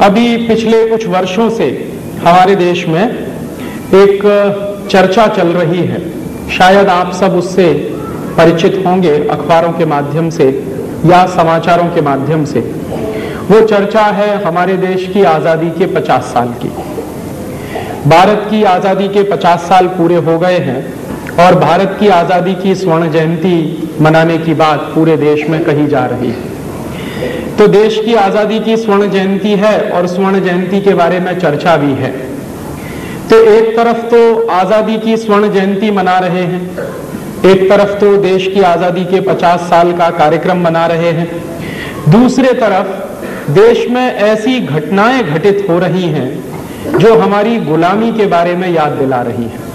अभी पिछले कुछ वर्षों से हमारे देश में एक चर्चा चल रही है, शायद आप सब उससे परिचित होंगे अखबारों के माध्यम से या समाचारों के माध्यम से। वो चर्चा है हमारे देश की आजादी के 50 साल की। भारत की आजादी के 50 साल पूरे हो गए हैं और भारत की आजादी की स्वर्ण जयंती मनाने की बात पूरे देश में कही जा रही है। तो देश की आजादी की स्वर्ण जयंती है और स्वर्ण जयंती के बारे में चर्चा भी है। तो एक तरफ तो आजादी की स्वर्ण जयंती मना रहे हैं, एक तरफ तो देश की आजादी के 50 साल का कार्यक्रम मना रहे हैं, दूसरे तरफ देश में ऐसी घटनाएं घटित हो रही हैं जो हमारी गुलामी के बारे में याद दिला रही हैं।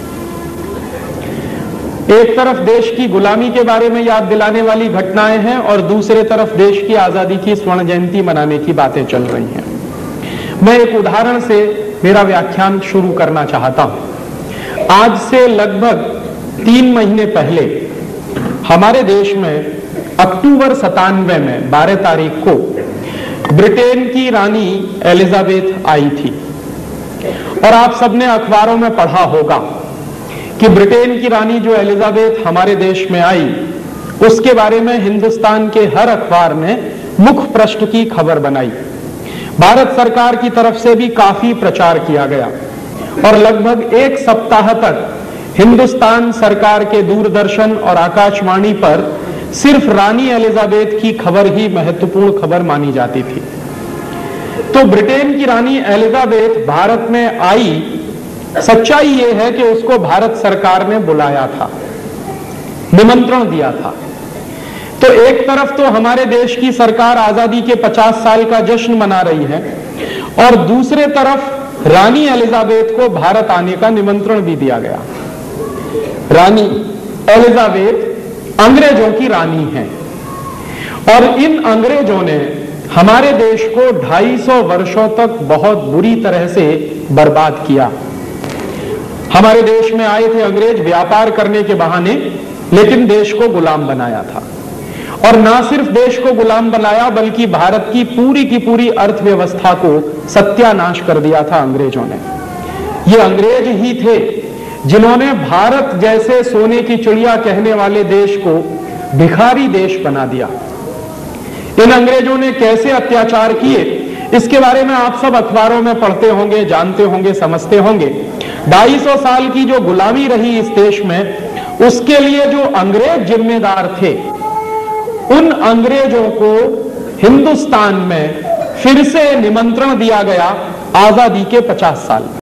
एक तरफ देश की गुलामी के बारे में याद दिलाने वाली घटनाएं हैं और दूसरे तरफ देश की आजादी की स्वर्ण जयंती मनाने की बातें चल रही हैं। मैं एक उदाहरण से मेरा व्याख्यान शुरू करना चाहता हूं। आज से लगभग 3 महीने पहले हमारे देश में अक्टूबर 97 में 12 तारीख को ब्रिटेन की रानी एलिजाबेथ आई थी और आप सबने अखबारों में पढ़ा होगा कि ब्रिटेन की रानी जो एलिजाबेथ हमारे देश में आई, उसके बारे में हिंदुस्तान के हर अखबार ने मुख्य पृष्ठ की खबर बनाई। भारत सरकार की तरफ से भी काफी प्रचार किया गया और लगभग 1 सप्ताह तक हिंदुस्तान सरकार के दूरदर्शन और आकाशवाणी पर सिर्फ रानी एलिजाबेथ की खबर ही महत्वपूर्ण खबर मानी जाती थी। तो ब्रिटेन की रानी एलिजाबेथ भारत में आई, सच्चाई यह है कि उसको भारत सरकार ने बुलाया था, निमंत्रण दिया था। तो एक तरफ तो हमारे देश की सरकार आजादी के 50 साल का जश्न मना रही है और दूसरे तरफ रानी एलिजाबेथ को भारत आने का निमंत्रण भी दिया गया। रानी एलिजाबेथ अंग्रेजों की रानी है और इन अंग्रेजों ने हमारे देश को 250 वर्षों तक बहुत बुरी तरह से बर्बाद किया। हमारे देश में आए थे अंग्रेज व्यापार करने के बहाने, लेकिन देश को गुलाम बनाया था और ना सिर्फ देश को गुलाम बनाया बल्कि भारत की पूरी अर्थव्यवस्था को सत्यानाश कर दिया था अंग्रेजों ने। ये अंग्रेज ही थे जिन्होंने भारत जैसे सोने की चिड़िया कहने वाले देश को भिखारी देश बना दिया। इन अंग्रेजों ने कैसे अत्याचार किए, इसके बारे में आप सब अखबारों में पढ़ते होंगे, जानते होंगे, समझते होंगे। 250 साल की जो गुलामी रही इस देश में, उसके लिए जो अंग्रेज जिम्मेदार थे, उन अंग्रेजों को हिंदुस्तान में फिर से निमंत्रण दिया गया आजादी के 50 साल।